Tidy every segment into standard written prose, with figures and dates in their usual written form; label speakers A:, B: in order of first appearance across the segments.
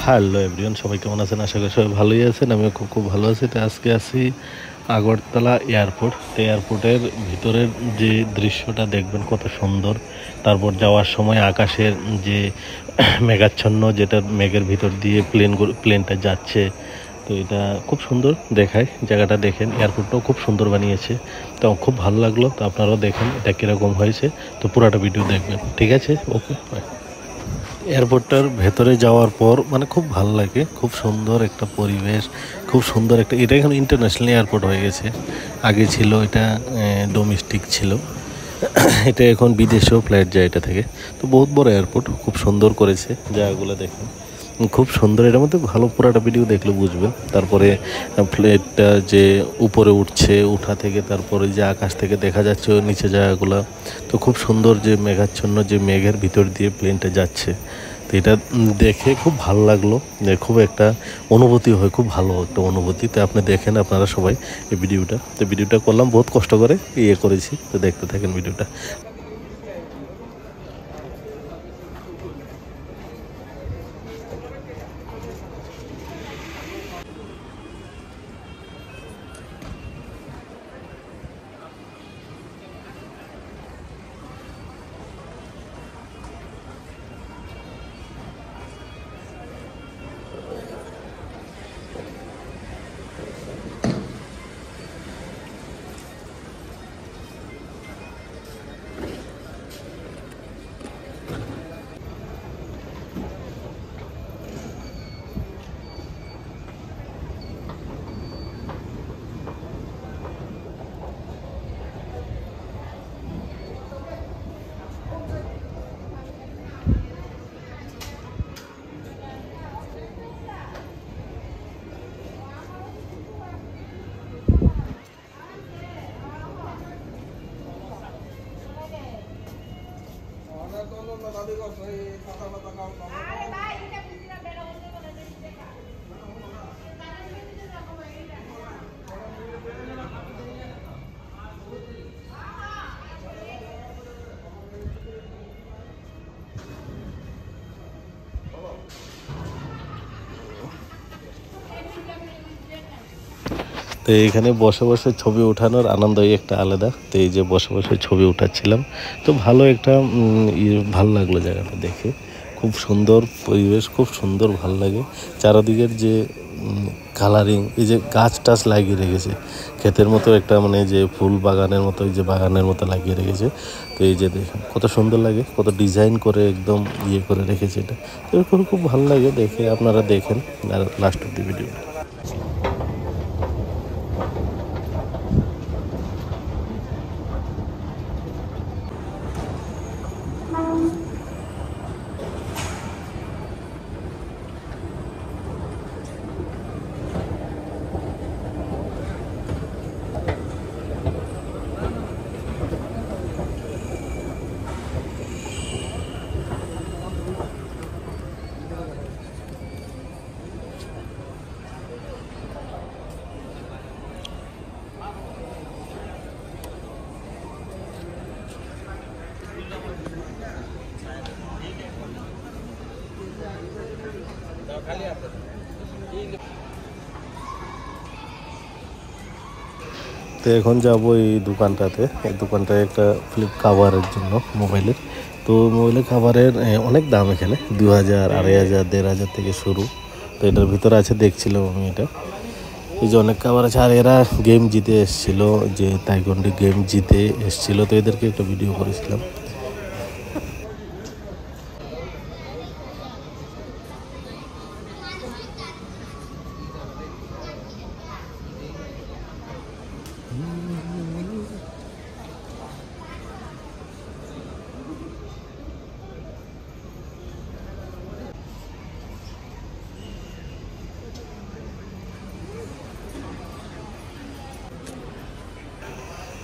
A: Hello everyone, সবাই কেমন আছেন? আশা করি সবাই ভালোই আছেন। আমিও খুব ভালো আছি। তো আজকে আছি আগরতলা এয়ারপোর্ট। তো এয়ারপোর্টের ভিতরের যে দৃশ্যটা দেখবেন কত সুন্দর। তারপর যাওয়ার সময় আকাশের যে মেঘাচ্ছন্ন, যেটা মেঘের ভিতর দিয়ে প্লেনটা যাচ্ছে, তো এটা খুব সুন্দর দেখায়। জায়গাটা দেখেন, এয়ারপোর্টটাও খুব সুন্দর বানিয়েছে। তো খুব ভালো লাগলো। তো আপনারাও দেখেন এটা কীরকম হয়েছে। তো পুরাটা ভিডিও দেখবেন, ঠিক আছে? ওকে, বাই। এয়ারপোর্টটার ভেতরে যাওয়ার পর মানে খুব ভালো লাগে, খুব সুন্দর একটা পরিবেশ, খুব সুন্দর একটা, এটা এখন ইন্টারন্যাশনাল এয়ারপোর্ট হয়ে গেছে। আগে ছিল এটা ডোমেস্টিক ছিল, এটা এখন বিদেশেও ফ্লাইট যায় এটা থেকে। তো বহুত বড় এয়ারপোর্ট, খুব সুন্দর করেছে জায়গাগুলো দেখেন, খুব সুন্দর। এটার মধ্যে ভালো পুরাটা ভিডিও দেখলে বুঝবেন। তারপরে প্লেনটা যে উপরে উঠছে, উঠা থেকে তারপরে যে আকাশ থেকে দেখা যাচ্ছে নিচে জায়গাগুলো, তো খুব সুন্দর, যে মেঘাচ্ছন্ন, যে মেঘের ভিতর দিয়ে প্লেনটা যাচ্ছে। তো এটা দেখে খুব ভালো লাগলো, খুব একটা অনুভূতি হয়, খুব ভালো একটা অনুভূতি। তো আপনি দেখেন, আপনারা সবাই এই ভিডিওটা। তো ভিডিওটা করলাম বহুত কষ্ট করে, করেছি। তো দেখতে থাকেন ভিডিওটা। তো এখানে বসে বসে ছবি ওঠানোর আনন্দই একটা আলাদা। তো এই যে বসে বসে ছবি উঠাচ্ছিলাম, তো ভালো একটা ভালো লাগলো জায়গাটা দেখে। খুব সুন্দর পরিবেশ, খুব সুন্দর, ভালো লাগে। চারদিকের যে কালারিং, এই যে গাছ টাছ লাগিয়ে রেখেছে, ক্ষেতের মতো একটা, মানে যে ফুল বাগানের মতো, এই যে বাগানের মতো লাগিয়ে রেখেছে। তো এই যে দেখেন কত সুন্দর লাগে, কত ডিজাইন করে একদম করে রেখেছে এটা। তো এরকম খুব ভালো লাগে দেখে। আপনারা দেখেন আর লাস্ট অব দি ভিডিও। তো এখন যাবো এই দোকানটাতে। এই দোকানটায় একটা ফ্লিপ কাভারের জন্য, মোবাইলের। তো মোবাইলের কাভারের অনেক দাম এখানে, 2000, 2500, 1500 থেকে শুরু। তো এটার ভিতরে আছে, দেখছিলাম আমি এটা। এই যে অনেক কাভার আছে। আর এরা গেম জিতে এসেছিলো, যে তাইকন্ডি গেম জিতে এসেছিলো। তো এদেরকে একটা ভিডিও করেছিলাম।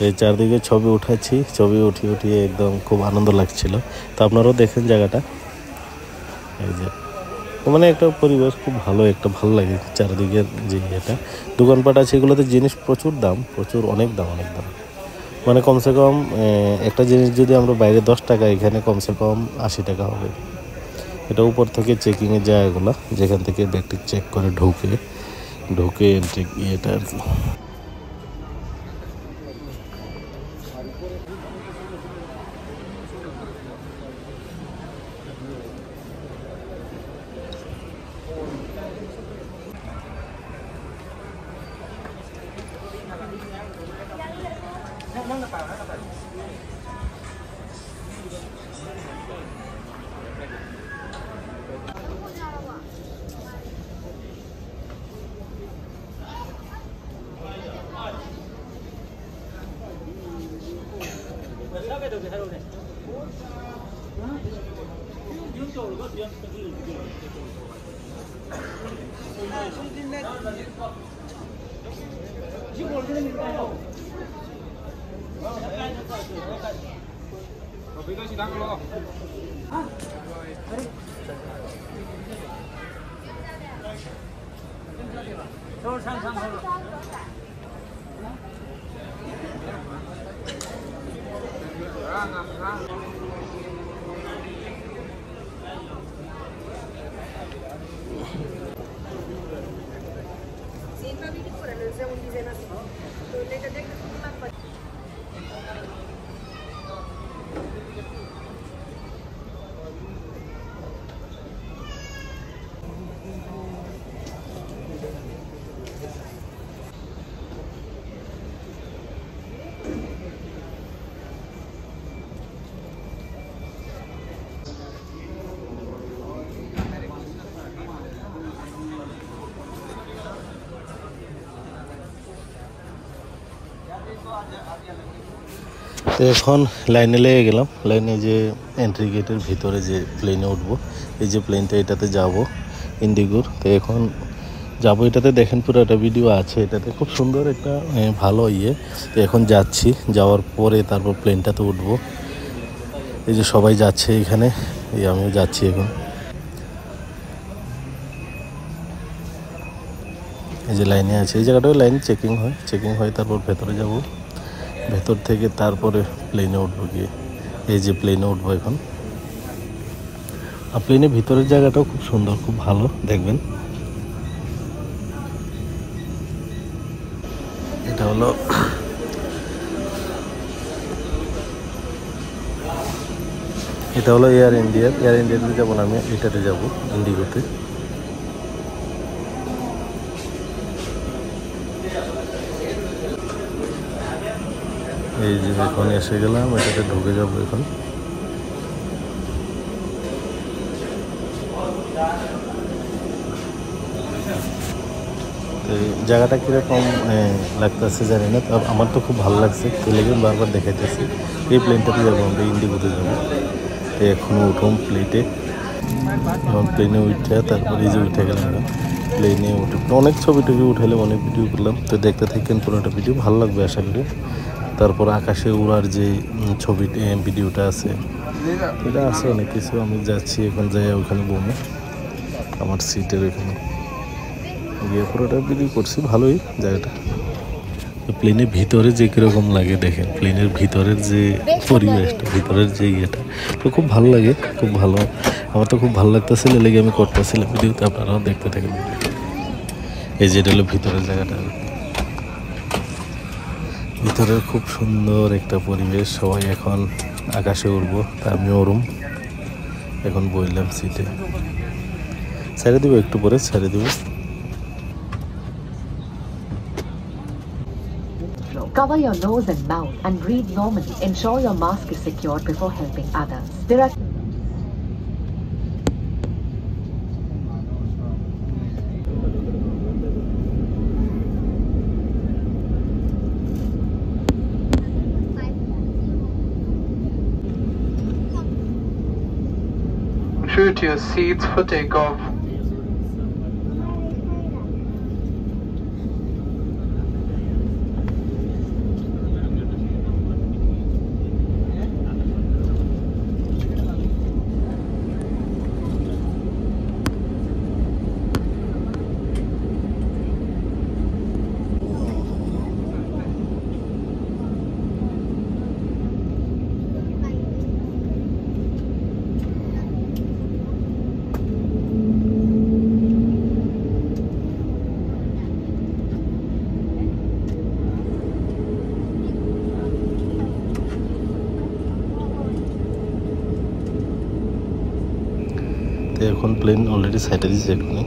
A: তো এই চারদিকে ছবি উঠাচ্ছি, ছবি উঠিয়ে একদম খুব আনন্দ লাগছিল। তো আপনারাও দেখেন জায়গাটা। এই যে মানে একটা পরিবেশ খুব ভালো, একটা ভালো লাগে চারিদিকের যে এটা। দোকানপাট আছে, এগুলোতে জিনিস প্রচুর দাম, প্রচুর, অনেক দাম, অনেক দাম। মানে কমসে কম একটা জিনিস যদি আমরা বাইরে 10 টাকা, এখানে কমসে কম 80 টাকা হবে। এটা উপর থেকে চেকিংয়ের জায়গাগুলো, যেখান থেকে ব্যাগটি চেক করে ঢুকে এন্ট্রি এটা আর কি। তো এখন লাইনে লেগে গেলাম। লাইনে যে এন্ট্রি গেটের ভিতরে যে প্লেনে উঠবো, এই যে প্লেনটা, এটাতে যাব ইন্ডিগোর। তো এখন যাবো এটাতে, দেখেন পুরো একটা ভিডিও আছে এটাতে, খুব সুন্দর একটা ভালো ইয়ে। তো এখন যাচ্ছি, যাওয়ার পরে তারপর প্লেনটাতে উঠবো। এই যে সবাই যাচ্ছে এখানে, এই আমিও যাচ্ছি এখন। এই যে লাইনে আছে, এই জায়গাটায় লাইন চেকিং হয় তারপর ভেতরে যাব। ভেতর থেকে তারপরে প্লেনে উঠবো গিয়ে, এই যে প্লেনে উঠবো এখন। আর প্লেনের ভিতরের জায়গাটাও খুব সুন্দর, খুব ভালো, দেখবেন। এটা হলো এয়ার ইন্ডিয়াতে যাবো না, আমি এটাতে যাবো, ইন্ডিগোতে। এই যে এখন এসে গেলাম, এটাতে ঢুকে যাবো এখন। এই জায়গাটা কীরকম লাগতেছে জানি না, তো আমার তো খুব ভালো লাগছে, তো লেগে বারবার দেখাইতেছি। এই প্লেনটাতে যাবো আমরা, ইন্ডিগোতে যাবো। তো এখনও উঠুম এবং প্লেনে উঠে তারপরে এই যে উঠে গেলাম। প্লেনে উঠে অনেক ছবি টবি উঠালাম, অনেক ভিডিও করলাম। তো দেখতে থাকেন পুরোটা ভিডিও, ভালো লাগবে আশা করি। তারপর আকাশে উড়ার যে ভিডিওটা আছে, এটা আছে অনেক কিছু। আমি যাচ্ছি এখন, যাই ওখানে বমে আমার সিটের ওখানে গিয়ে পুরোটা ভিডিও করছি। ভালোই জায়গাটা। প্লেনের ভিতরে যে কীরকম লাগে দেখেন, প্লেনের ভিতরের যে পরিবেশটা, ভিতরের যে ইয়েটা, তো খুব ভালো লাগে, খুব ভালো। আমার তো খুব ভালো লাগতেছিল, লেগে আমি করতেছিলাম ভিডিওতে, আপনারাও দেখতে থাকেন। এই যে এটা হলো ভিতরের জায়গাটা, ভিতরের খুব সুন্দর একটা পরিবেশ। সবাই এখন আকাশে উড়বো, তা আমি ওরম এখন বইলাম সিটে। ছেড়ে দেবো, একটু পরে ছেড়ে দেবো।
B: Cover your nose and mouth and breathe normally. Ensure your mask is secured before helping others. There are
C: True to your seats for takeoff.
A: এখন প্লেন অলরেডি সাইডে দিয়েছে এখানে।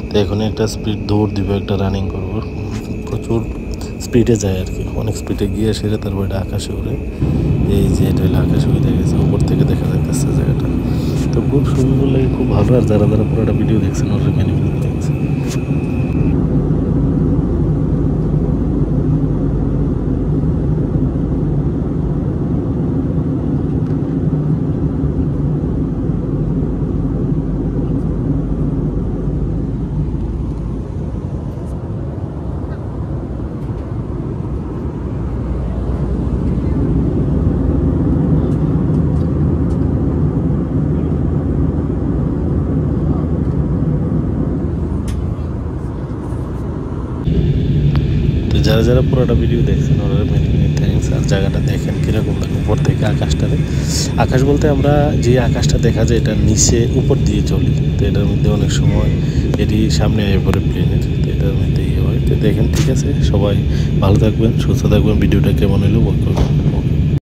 A: তো এখানে একটা স্পিড দৌড় দিব, একটা রানিং করবো, প্রচুর স্পিডে যায় আর কি, অনেক স্পিডে গিয়ে সেরে তারপর এটা আকাশে উড়ে। এই যে এটা হলো আকাশে উড়ে গেছে, উপর থেকে দেখা যাইতেছে জায়গাটা। তো খুব সুন্দর লাগে, খুব ভালো। আর যারা যারা পুরোটা ভিডিও দেখছেন ওরা মেনে দেখছে। যারা যারা পুরোটা ভিডিও দেখছেন ওরা মেনি মেনি থ্যাঙ্কস। আর জায়গাটা দেখেন কীরকম লাগে উপর থেকে আকাশটারে। আকাশ বলতে আমরা যে আকাশটা দেখা যায় এটা নিচে উপর দিয়ে চলি, তো এটার মধ্যে অনেক সময় এটি সামনে এসে পড়ে প্লেনের, তো এটার মধ্যে ইয়ে হয়। তো দেখেন, ঠিক আছে, সবাই ভালো থাকবেন, সুস্থ থাকবেন। ভিডিওটা কেমন হলো বলবেন।